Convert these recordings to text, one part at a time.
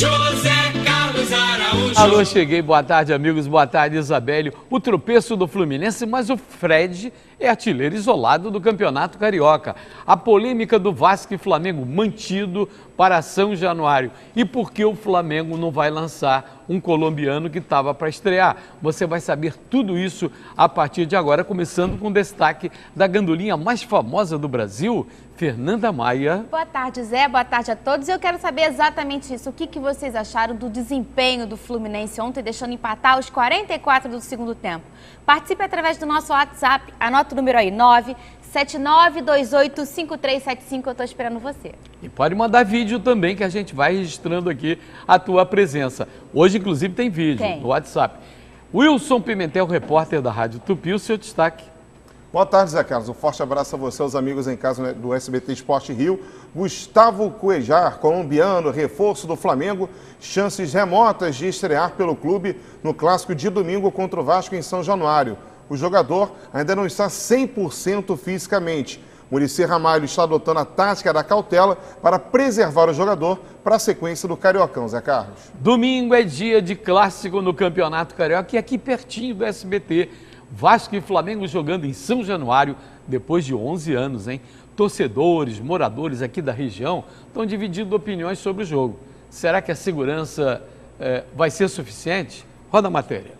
José Carlos Araújo. Alô, cheguei. Boa tarde, amigos. Boa tarde, Isabelle. O tropeço do Fluminense, mas o Fred é artilheiro isolado do Campeonato Carioca. A polêmica do Vasco e Flamengo mantido para São Januário. E por que o Flamengo não vai lançar um colombiano que estava para estrear? Você vai saber tudo isso a partir de agora, começando com o destaque da gandolinha mais famosa do Brasil, Fernanda Maia. Boa tarde, Zé. Boa tarde a todos. Eu quero saber exatamente isso. O que vocês acharam do desempenho do Fluminense ontem, deixando empatar aos 44 do segundo tempo? Participe através do nosso WhatsApp. Anota o número aí, 979285375. Eu estou esperando você. E pode mandar vídeo também, que a gente vai registrando aqui a tua presença. Hoje, inclusive, tem vídeo no WhatsApp. Wilson Pimentel, repórter da Rádio Tupi, o seu destaque. Boa tarde, Zé Carlos. Um forte abraço a você, aos amigos em casa do SBT Esporte Rio. Gustavo Cuejar, colombiano, reforço do Flamengo, chances remotas de estrear pelo clube no clássico de domingo contra o Vasco em São Januário. O jogador ainda não está 100% fisicamente. Muricy Ramalho está adotando a tática da cautela para preservar o jogador para a sequência do Cariocão, Zé Carlos. Domingo é dia de clássico no Campeonato Carioca e aqui pertinho do SBT. Vasco e Flamengo jogando em São Januário depois de 11 anos, hein? Torcedores, moradores aqui da região estão dividindo opiniões sobre o jogo. Será que a segurança vai ser suficiente? Roda a matéria.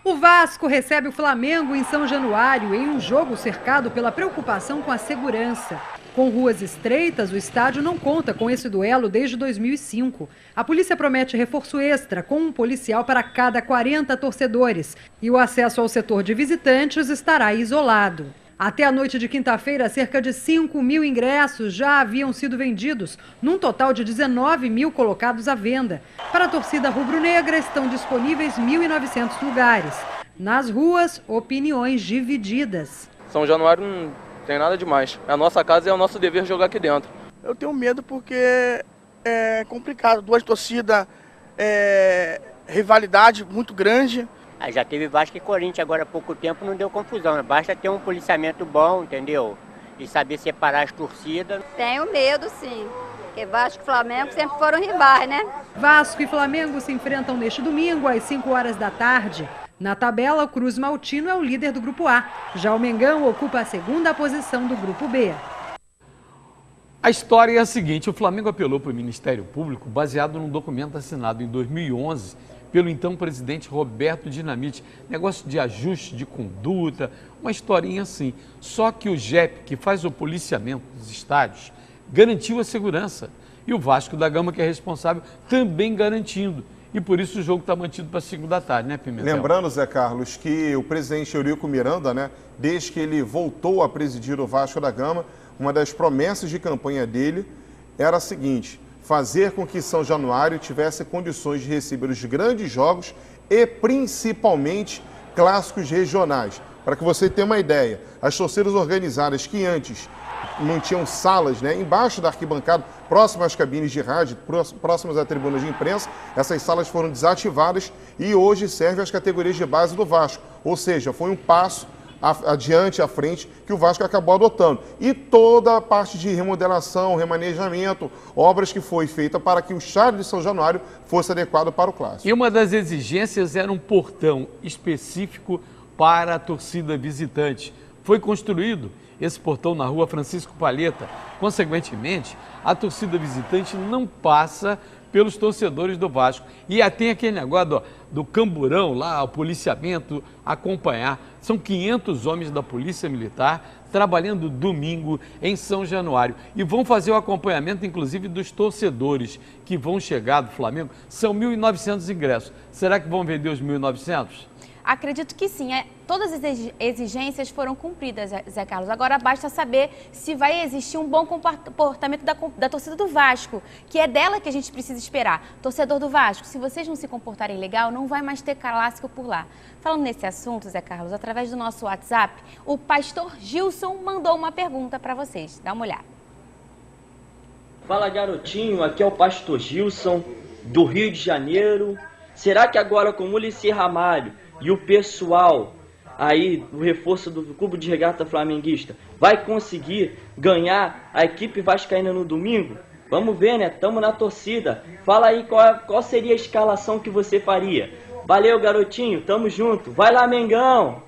O Vasco recebe o Flamengo em São Januário em um jogo cercado pela preocupação com a segurança. Com ruas estreitas, o estádio não conta com esse duelo desde 2005. A polícia promete reforço extra, com um policial para cada 40 torcedores. E o acesso ao setor de visitantes estará isolado. Até a noite de quinta-feira, cerca de 5 mil ingressos já haviam sido vendidos, num total de 19 mil colocados à venda. Para a torcida rubro-negra, estão disponíveis 1.900 lugares. Nas ruas, opiniões divididas. São Januário não tem nada demais. É a nossa casa e é o nosso dever jogar aqui dentro. Eu tenho medo porque é complicado. Duas torcidas, rivalidade muito grande. Já teve Vasco e Corinthians agora há pouco tempo, não deu confusão. Basta ter um policiamento bom, entendeu? E saber separar as torcidas. Tenho medo, sim. Porque Vasco e Flamengo sempre foram rivais, né? Vasco e Flamengo se enfrentam neste domingo às 5 horas da tarde. Na tabela, o Cruz Maltino é o líder do Grupo A. Já o Mengão ocupa a segunda posição do Grupo B. A história é a seguinte: o Flamengo apelou para o Ministério Público baseado num documento assinado em 2011 pelo então presidente Roberto Dinamite. Negócio de ajuste de conduta, uma historinha assim. Só que o JEP, que faz o policiamento dos estádios, garantiu a segurança. E o Vasco da Gama, que é responsável, também garantindo. E por isso o jogo está mantido para 5 da tarde, né, Pimentel? Lembrando, Zé Carlos, que o presidente Eurico Miranda, né, desde que ele voltou a presidir o Vasco da Gama, uma das promessas de campanha dele era a seguinte: fazer com que São Januário tivesse condições de receber os grandes jogos e principalmente clássicos regionais. Para que você tenha uma ideia, as torcidas organizadas que antes mantinham salas, né, embaixo da arquibancada, próximas às cabines de rádio, próximas à tribuna de imprensa, essas salas foram desativadas e hoje servem às categorias de base do Vasco. Ou seja, foi um passo adiante, à frente, que o Vasco acabou adotando. E toda a parte de remodelação, remanejamento, obras que foi feita para que o estádio de São Januário fosse adequado para o clássico. E uma das exigências era um portão específico para a torcida visitante. Foi construído esse portão na rua Francisco Palheta. Consequentemente, a torcida visitante não passa pelos torcedores do Vasco. E tem aquele negócio do camburão lá, o policiamento, acompanhar. São 500 homens da Polícia Militar trabalhando domingo em São Januário. E vão fazer o acompanhamento, inclusive, dos torcedores que vão chegar do Flamengo. São 1.900 ingressos. Será que vão vender os 1.900? Acredito que sim. Todas as exigências foram cumpridas, Zé Carlos. Agora basta saber se vai existir um bom comportamento da torcida do Vasco, que é dela que a gente precisa esperar. Torcedor do Vasco, se vocês não se comportarem legal, não vai mais ter clássico por lá. Falando nesse assunto, Zé Carlos, através do nosso WhatsApp, o pastor Gilson mandou uma pergunta para vocês. Dá uma olhada. Fala, garotinho. Aqui é o pastor Gilson, do Rio de Janeiro. Será que agora com o Muricy Ramalho e o pessoal aí, o reforço do Clube de Regata Flamenguista, vai conseguir ganhar a equipe vascaína no domingo? Vamos ver, né? Tamo na torcida. Fala aí qual seria a escalação que você faria. Valeu, garotinho. Tamo junto. Vai lá, Mengão.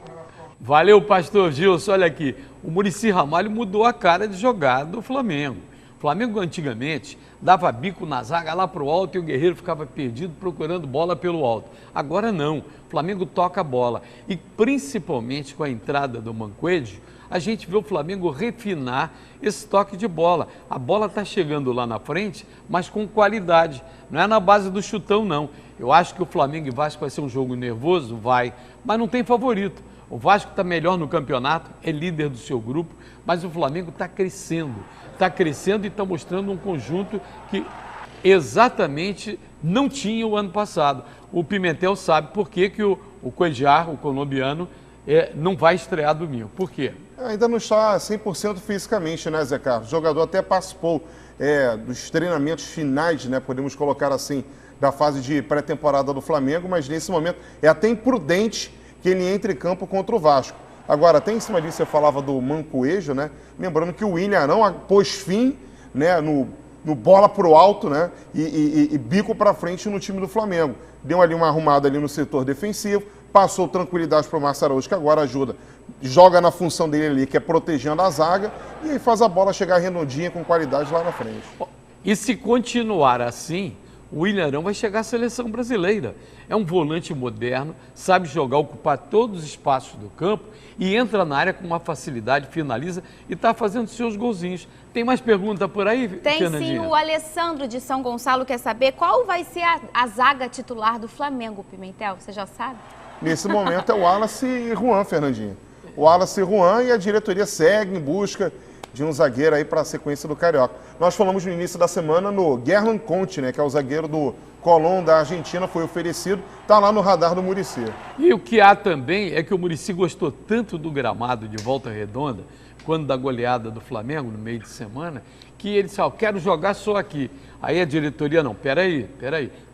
Valeu, pastor Gilson. Olha aqui, o Muricy Ramalho mudou a cara de jogar do Flamengo. O Flamengo antigamente dava bico na zaga lá pro alto e o Guerreiro ficava perdido procurando bola pelo alto. Agora não, o Flamengo toca a bola e principalmente com a entrada do Mancoejo, a gente vê o Flamengo refinar esse toque de bola. A bola está chegando lá na frente, mas com qualidade, não é na base do chutão não. Eu acho que o Flamengo e Vasco vai ser um jogo nervoso, vai, mas não tem favorito. O Vasco está melhor no campeonato, é líder do seu grupo, mas o Flamengo está crescendo e está mostrando um conjunto que exatamente não tinha o ano passado. O Pimentel sabe por que o Cuéllar, o colombiano, não vai estrear domingo. Por quê? Ainda não está 100% fisicamente, né, Zé Carlos? O jogador até participou dos treinamentos finais, né, podemos colocar assim, da fase de pré-temporada do Flamengo, mas nesse momento é até imprudente que ele entre em campo contra o Vasco. Agora, até em cima disso você falava do Mancoejo, né? Lembrando que o William Arão pôs fim, né, no bola pro alto, né? E bico para frente no time do Flamengo. Deu ali uma arrumada ali no setor defensivo, passou tranquilidade para o Márcio Araújo, que agora ajuda. Joga na função dele ali, que é protegendo a zaga, e aí faz a bola chegar redondinha com qualidade lá na frente. E se continuar assim, o William Arão vai chegar à seleção brasileira. É um volante moderno, sabe jogar, ocupar todos os espaços do campo e entra na área com uma facilidade, finaliza e está fazendo seus golzinhos. Tem mais pergunta por aí, Tem sim, o Alessandro de São Gonçalo quer saber qual vai ser a zaga titular do Flamengo, Pimentel, você já sabe? Nesse momento é o Wallace e Juan, Fernandinho. O Wallace e Juan, e a diretoria segue em busca de um zagueiro aí para a sequência do Carioca. Nós falamos no início da semana no Gerland Conte, né, que é o zagueiro do Colón da Argentina, foi oferecido, está lá no radar do Muricy. E o que há também é que o Muricy gostou tanto do gramado de Volta Redonda, quando da goleada do Flamengo no meio de semana, que ele disse, quero jogar só aqui. Aí a diretoria, não, peraí,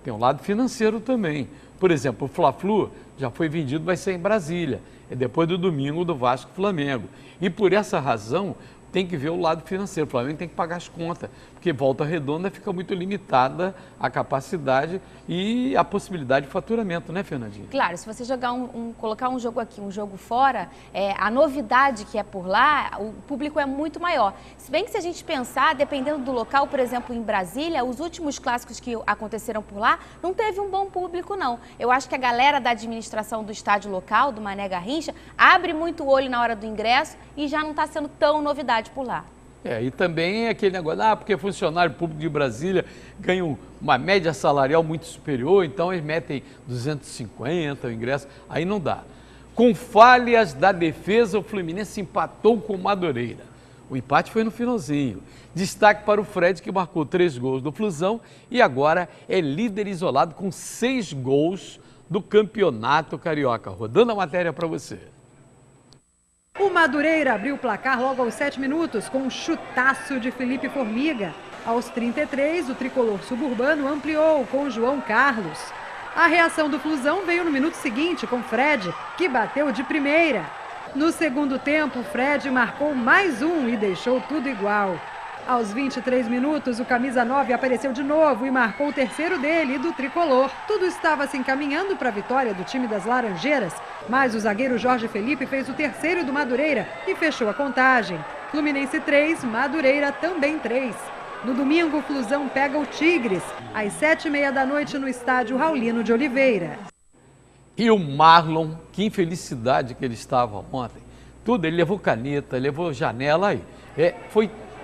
tem um lado financeiro também. Por exemplo, o Fla-Flu já foi vendido, vai ser em Brasília, é depois do domingo do Vasco e Flamengo. E por essa razão, tem que ver o lado financeiro. O Flamengo tem que pagar as contas, porque Volta Redonda fica muito limitada a capacidade e a possibilidade de faturamento, né, Fernandinho? Claro, se você jogar colocar um jogo aqui, um jogo fora, a novidade que é por lá, o público é muito maior. Se bem que se a gente pensar, dependendo do local, por exemplo, em Brasília, os últimos clássicos que aconteceram por lá, não teve um bom público, não. Eu acho que a galera da administração do estádio local, do Mané Garrincha, abre muito o olho na hora do ingresso e já não está sendo tão novidade por lá. E também é aquele negócio, porque funcionário público de Brasília ganha uma média salarial muito superior, então eles metem 250 o ingresso, aí não dá. Com falhas da defesa, o Fluminense empatou com o Madureira. O empate foi no finalzinho. Destaque para o Fred, que marcou 3 gols do Flusão e agora é líder isolado com 6 gols do Campeonato Carioca. Rodando a matéria para você. O Madureira abriu o placar logo aos 7 minutos com um chutaço de Felipe Formiga. Aos 33, o tricolor suburbano ampliou com João Carlos. A reação do Flusão veio no minuto seguinte com Fred, que bateu de primeira. No segundo tempo, Fred marcou mais um e deixou tudo igual. Aos 23 minutos, o camisa 9 apareceu de novo e marcou o terceiro dele e do tricolor. Tudo estava se encaminhando para a vitória do time das Laranjeiras, mas o zagueiro Jorge Felipe fez o terceiro do Madureira e fechou a contagem. Fluminense 3, Madureira também 3. No domingo, o Flusão pega o Tigres, às 7h30 da noite no estádio Raulino de Oliveira. E o Marlon, que infelicidade que ele estava ontem. Tudo, ele levou caneta, levou janela aí.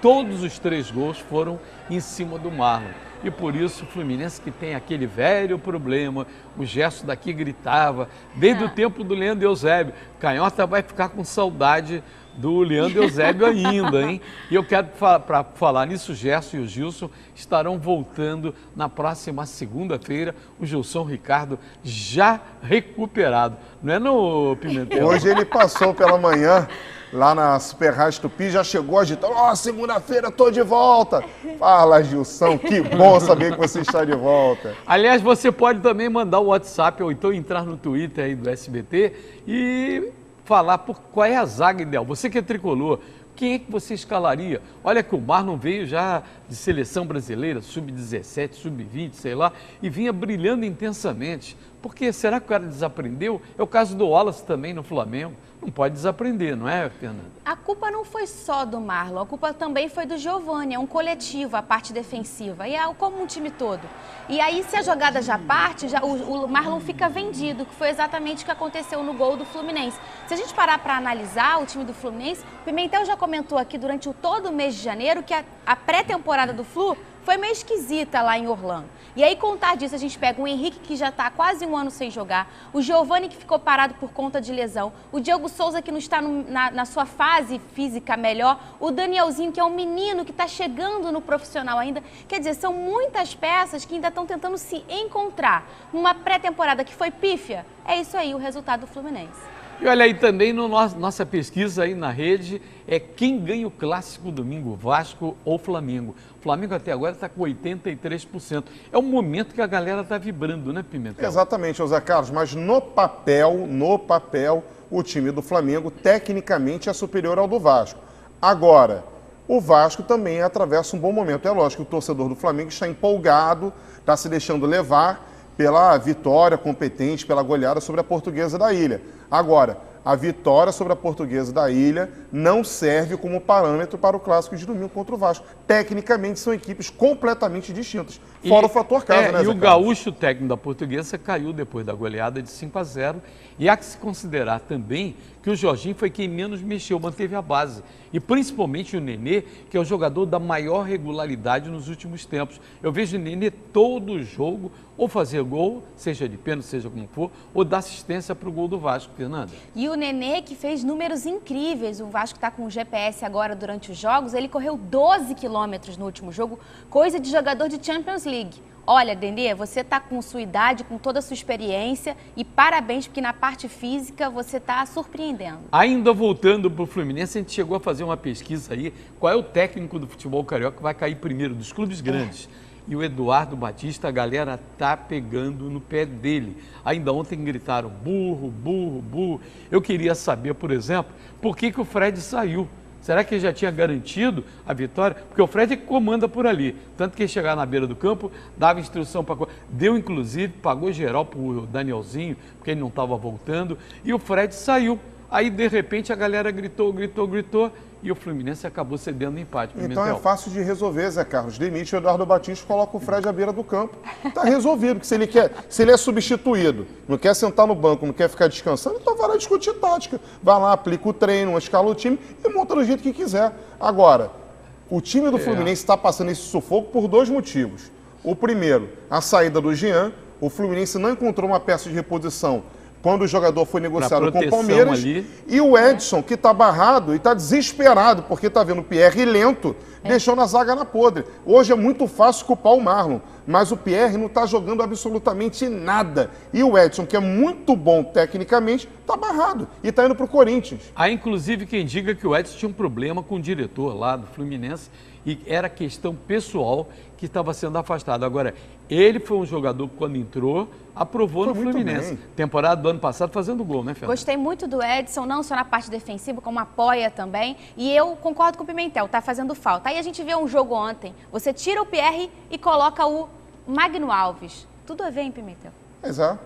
Todos os 3 gols foram em cima do Marlon. E por isso o Fluminense, que tem aquele velho problema, o Gerson daqui gritava, desde o tempo do Leandro Eusébio. Canhota vai ficar com saudade do Leandro Eusébio ainda, hein? E eu quero, para falar nisso, o Gerson e o Gilson estarão voltando na próxima segunda-feira. O Gilson Ricardo já recuperado. Não é, no Pimentel? Hoje ele passou pela manhã lá na Super Rádio Tupi, já chegou agitando. Segunda-feira estou de volta. Fala, Gilson, que bom saber que você está de volta. Aliás, você pode também mandar o WhatsApp ou então entrar no Twitter aí do SBT e falar qual é a zaga ideal. Você que é tricolor, quem é que você escalaria? Olha que o Marlon veio já de seleção brasileira, sub-17, sub-20, sei lá, e vinha brilhando intensamente. Porque será que o cara desaprendeu? É o caso do Wallace também no Flamengo. Não pode desaprender, não é, Fernanda? A culpa não foi só do Marlon, a culpa também foi do Giovani, é um coletivo, a parte defensiva, e é como um time todo. E aí, se a jogada já parte, o Marlon fica vendido, que foi exatamente o que aconteceu no gol do Fluminense. Se a gente parar para analisar o time do Fluminense, o Pimentel já comentou aqui durante todo o mês de janeiro que a pré-temporada do Flu foi meio esquisita lá em Orlando. E aí, contar disso, a gente pega o Henrique, que já está há quase um ano sem jogar, o Giovani, que ficou parado por conta de lesão, o Diego Souza, que não está na sua fase física melhor, o Danielzinho, que é um menino que está chegando no profissional ainda. Quer dizer, são muitas peças que ainda estão tentando se encontrar. Numa pré-temporada que foi pífia, é isso aí o resultado do Fluminense. E olha aí também, nossa pesquisa aí na rede, é quem ganha o clássico domingo, Vasco ou Flamengo. O Flamengo até agora está com 83%. É um momento que a galera está vibrando, né, Pimentel? Exatamente, José Carlos, mas no papel, o time do Flamengo tecnicamente é superior ao do Vasco. Agora, o Vasco também atravessa um bom momento. É lógico que o torcedor do Flamengo está empolgado, está se deixando levar pela vitória competente, pela goleada sobre a Portuguesa da Ilha. Agora, a vitória sobre a Portuguesa da Ilha não serve como parâmetro para o clássico de domingo contra o Vasco. Tecnicamente, são equipes completamente distintas, fora o fator casa, né, E Zé o Carlos? gaúcho técnico da Portuguesa caiu depois da goleada de 5-0. E há que se considerar também que o Jorginho foi quem menos mexeu, manteve a base. E principalmente o Nenê, que é o jogador da maior regularidade nos últimos tempos. Eu vejo o Nenê todo jogo ou fazer gol, seja de pênalti, seja como for, ou dar assistência para o gol do Vasco, Fernanda. E o Nenê, que fez números incríveis, o Vasco está com o GPS agora durante os jogos, ele correu 12 quilômetros no último jogo, coisa de jogador de Champions League. Olha, Nenê, você está com sua idade, com toda a sua experiência e parabéns, porque na parte física você está surpreendendo. Ainda voltando para o Fluminense, a gente chegou a fazer uma pesquisa aí, qual é o técnico do futebol carioca que vai cair primeiro, dos clubes grandes. E o Eduardo Batista, a galera tá pegando no pé dele. Ainda ontem gritaram burro, burro, burro. Eu queria saber, por exemplo, por que o Fred saiu. Será que ele já tinha garantido a vitória? Porque o Fred é que comanda por ali. Tanto que ele chegava na beira do campo, dava instrução para... Deu, inclusive, pagou geral para o Danielzinho, porque ele não estava voltando. E o Fred saiu. Aí, de repente, a galera gritou, e o Fluminense acabou cedendo o empate. Então é fácil de resolver, Zé Carlos. Demite o Eduardo Batista, coloca o Fred à beira do campo. Está resolvido, porque se ele é substituído, não quer sentar no banco, não quer ficar descansando, então vai lá discutir tática. Vai lá, aplica o treino, escala o time e monta do jeito que quiser. Agora, o time do Fluminense está passando esse sufoco por dois motivos. O primeiro, a saída do Jean. O Fluminense não encontrou uma peça de reposição quando o jogador foi negociado com o Palmeiras. Ali. E o Edson, que está barrado e está desesperado, porque está vendo o Pierre lento, deixou na zaga na podre. Hoje é muito fácil culpar o Marlon, mas o Pierre não está jogando absolutamente nada. E o Edson, que é muito bom tecnicamente, está barrado e está indo para o Corinthians. Há inclusive quem diga que o Edson tinha um problema com o diretor lá do Fluminense e era questão pessoal que estava sendo afastado. Agora, ele foi um jogador que, quando entrou, aprovou no Fluminense. Temporada do ano passado fazendo gol, né, Fernanda? Gostei muito do Edson, não só na parte defensiva, como apoia também. E eu concordo com o Pimentel, tá fazendo falta. Aí a gente vê um jogo ontem, você tira o Pierre e coloca o Magno Alves. Tudo a ver, hein, Pimentel? Exato.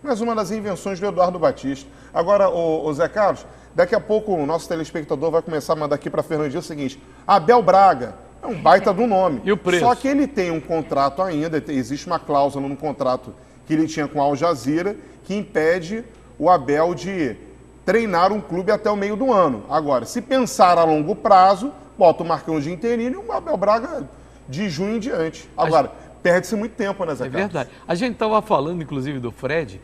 Mais uma das invenções do Eduardo Batista. Agora, o Zé Carlos, daqui a pouco o nosso telespectador vai começar a mandar aqui para a Fernandinha o seguinte: Abel Braga é um baita do nome. E o preço? Só que ele tem um contrato ainda, existe uma cláusula no contrato que ele tinha com a Al Jazeera que impede o Abel de treinar um clube até o meio do ano. Agora, se pensar a longo prazo, bota o Marcão de interino e o Abel Braga de junho em diante. Agora, perde-se muito tempo, né, Zé Carlos? É verdade. A gente estava falando, inclusive, do Fred,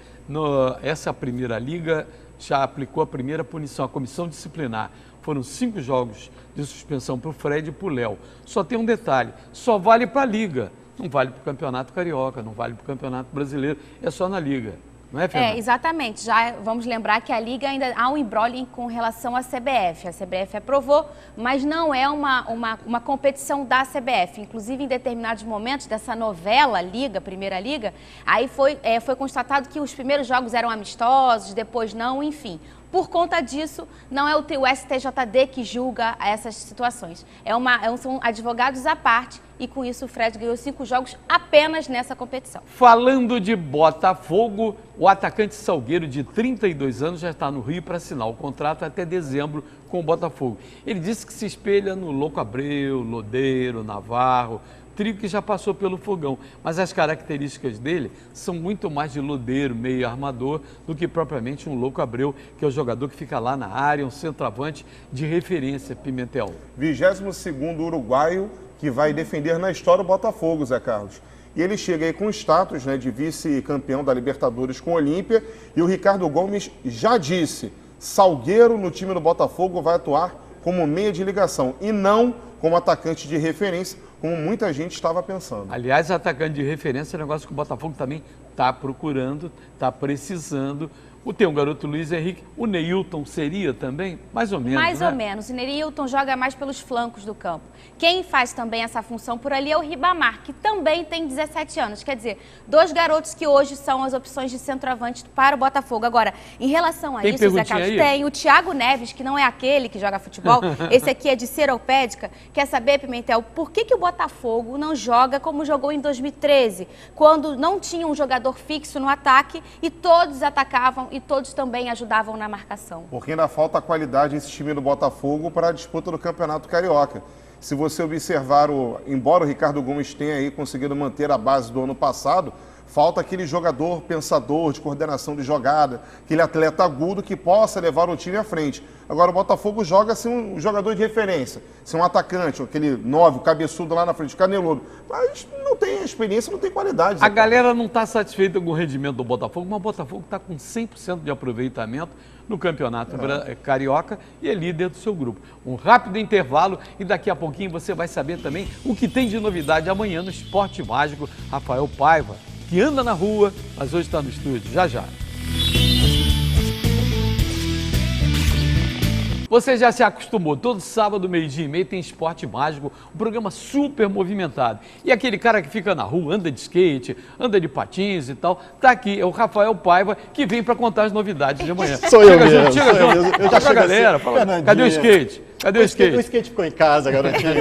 essa primeira liga já aplicou a primeira punição, a comissão disciplinar. Foram 5 jogos de suspensão para o Fred e para o Léo. Só tem um detalhe, só vale para a Liga, não vale para o Campeonato Carioca, não vale para o Campeonato Brasileiro, é só na Liga. Não é, Fernanda? Exatamente. Já vamos lembrar que a Liga ainda há um imbróglio com relação à CBF. A CBF aprovou, mas não é uma competição da CBF. Inclusive, em determinados momentos dessa novela Liga, Primeira Liga, aí foi constatado que os primeiros jogos eram amistosos, depois não, enfim. Por conta disso, não é o STJD que julga essas situações. São advogados à parte e com isso o Fred ganhou 5 jogos apenas nessa competição. Falando de Botafogo, o atacante Salgueiro, de 32 anos, já está no Rio para assinar o contrato até dezembro com o Botafogo. Ele disse que se espelha no Louco Abreu, Lodeiro, Navarro, trio que já passou pelo Fogão, mas as características dele são muito mais de Lodeiro, meio armador, do que propriamente um Louco Abreu, que é o jogador que fica lá na área, um centroavante de referência, Pimentel. 22º uruguaio que vai defender na história o Botafogo, Zé Carlos. E ele chega aí com status, né, de vice-campeão da Libertadores com o Olímpia, e o Ricardo Gomes já disse, Salgueiro no time do Botafogo vai atuar como meia de ligação e não como atacante de referência, como muita gente estava pensando. Aliás, atacante de referência é um negócio que o Botafogo também está procurando, está precisando. Tem um garoto Luiz Henrique, o Neilton seria também? Mais ou menos, Mais ou menos. O Neilton joga mais pelos flancos do campo. Quem faz também essa função por ali é o Ribamar, que também tem 17 anos. Quer dizer, 2 garotos que hoje são as opções de centroavante para o Botafogo. Agora, em relação a isso, Zé Carlos, tem o Thiago Neves, que não é aquele que joga futebol. Esse aqui é de Seropédica. Quer saber, Pimentel, por que o Botafogo não joga como jogou em 2013, quando não tinha um jogador fixo no ataque e todos atacavam e todos também ajudavam na marcação? Porque ainda falta qualidade nesse time do Botafogo para a disputa do Campeonato Carioca. Se você observar, embora o Ricardo Gomes tenha aí conseguido manter a base do ano passado, falta aquele jogador pensador, de coordenação de jogada, aquele atleta agudo que possa levar o time à frente. Agora o Botafogo joga sem um jogador de referência, sem um atacante, aquele 9, o cabeçudo lá na frente, caneludo. Mas não tem experiência, não tem qualidade. A galera não está satisfeita com o rendimento do Botafogo, mas o Botafogo está com 100% de aproveitamento no Campeonato Carioca e é líder do seu grupo. Um rápido intervalo e daqui a pouquinho você vai saber também o que tem de novidade amanhã no Esporte Mágico. Rafael Paiva, que anda na rua, mas hoje está no estúdio. Já, já. Você já se acostumou, todo sábado, 12h30, tem Esporte Mágico, um programa super movimentado. E aquele cara que fica na rua, anda de skate, anda de patins e tal, tá aqui, é o Rafael Paiva, que vem para contar as novidades de amanhã. Sou eu mesmo, chega junto. Eu já chego galera, fala, cadê o skate? Cadê o skate? O skate ficou em casa, garotinho.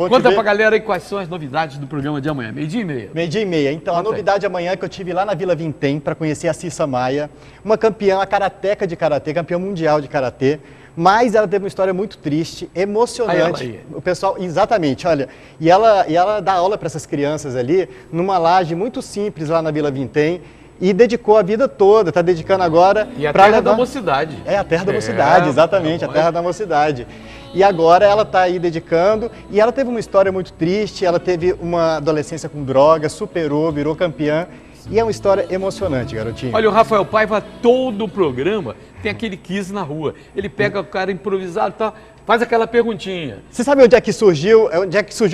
Conta pra galera aí quais são as novidades do programa de amanhã, 12h30. 12h30. Então, a novidade amanhã é que eu estive lá na Vila Vintém para conhecer a Cissa Maia, uma campeã, a karateca de karatê, campeã mundial de karatê, mas ela teve uma história muito triste, emocionante. O pessoal, exatamente, olha, e ela dá aula para essas crianças ali, numa laje muito simples lá na Vila Vintém, e dedicou a vida toda, está dedicando agora... E a terra da mocidade. É, a terra da mocidade, exatamente, a terra da mocidade. E agora ela está aí dedicando, e ela teve uma história muito triste, ela teve uma adolescência com drogas, superou, virou campeã, e é uma história emocionante, garotinho. Olha, o Rafael Paiva, todo o programa tem aquele quiz na rua. Ele pega o cara improvisado e tal, faz aquela perguntinha. Você sabe onde é que surgiu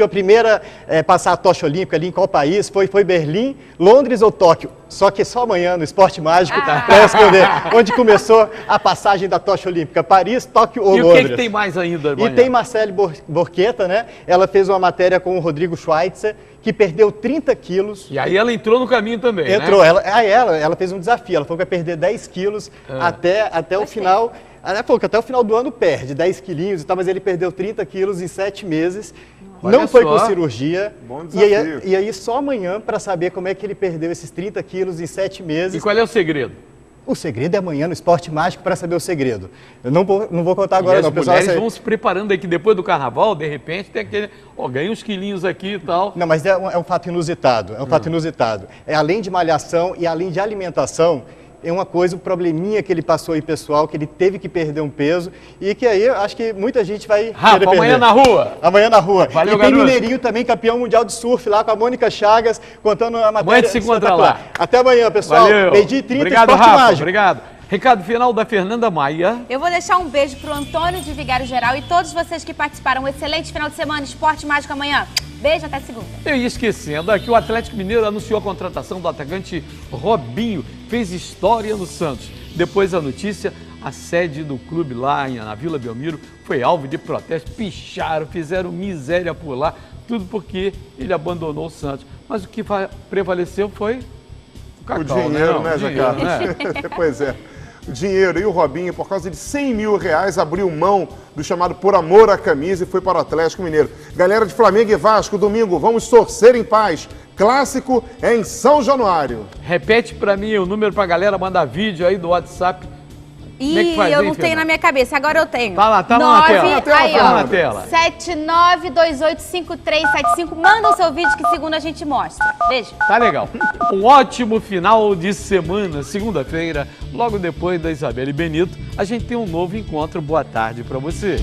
a primeira passar a tocha olímpica ali, em qual país? Foi Berlim, Londres ou Tóquio? Só que só amanhã no Esporte Mágico para responder onde começou a passagem da tocha olímpica, Paris, Tóquio ou Londres. E o que tem mais ainda amanhã? E tem Marcele Borchetta, né? Ela fez uma matéria com o Rodrigo Schweitzer, que perdeu 30 quilos. E aí ela entrou no caminho também, entrou, né? Ela fez um desafio, ela falou que vai perder 10 quilos até o final. Ela falou que até o final do ano perde 10 quilinhos e tal, mas ele perdeu 30 quilos em 7 meses. Olha não foi só. com cirurgia. Bom desafio. E aí só amanhã para saber como é que ele perdeu esses 30 quilos em 7 meses. E qual é o segredo? O segredo é amanhã no Esporte Mágico para saber o segredo. Eu não vou contar agora, e não. As mulheres vão se preparando aí que depois do carnaval, de repente, tem aquele... ganha uns quilinhos aqui e tal. Não, mas é um fato inusitado. É um fato inusitado. Além de malhação e além de alimentação, é uma coisa, um probleminha que ele passou aí, pessoal, que ele teve que perder um peso e que aí eu acho que muita gente vai Rafa, querer perder. Amanhã na rua. Amanhã na rua. Valeu, e tem garoto. Mineirinho também, campeão mundial de surf lá com a Mônica Chagas, contando a matéria. Amanhã se encontra lá. Até amanhã, pessoal. Valeu. 12h30, Obrigado, Esporte Rafa. Mágico. Obrigado. Recado final da Fernanda Maia. Eu vou deixar um beijo pro Antônio de Vigário Geral e todos vocês que participaram. Um excelente final de semana, Esporte Mágico amanhã. Beijo, até segunda. Eu ia esquecendo aqui, o Atlético Mineiro anunciou a contratação do atacante Robinho, fez história no Santos. Depois da notícia, a sede do clube lá na Vila Belmiro foi alvo de protesto, picharam, fizeram miséria por lá, tudo porque ele abandonou o Santos. Mas o que prevaleceu foi o cacau, dinheiro, né, Zé Carlos? Pois é. dinheiro. E o Robinho, por causa de 100 mil reais, abriu mão do chamado Por Amor à Camisa e foi para o Atlético Mineiro. Galera de Flamengo e Vasco, domingo, vamos torcer em paz. Clássico é em São Januário. Repete para mim o número para a galera mandar vídeo aí do WhatsApp. Ih, eu não tenho na minha cabeça, agora eu tenho. Tá lá, tá na tela. Aí, tá ó, na tela. 79285375. Manda o seu vídeo que segunda a gente mostra. Beijo. Tá legal. Um ótimo final de semana, segunda-feira, logo depois da Isabelle Benito, a gente tem um novo encontro. Boa tarde para você.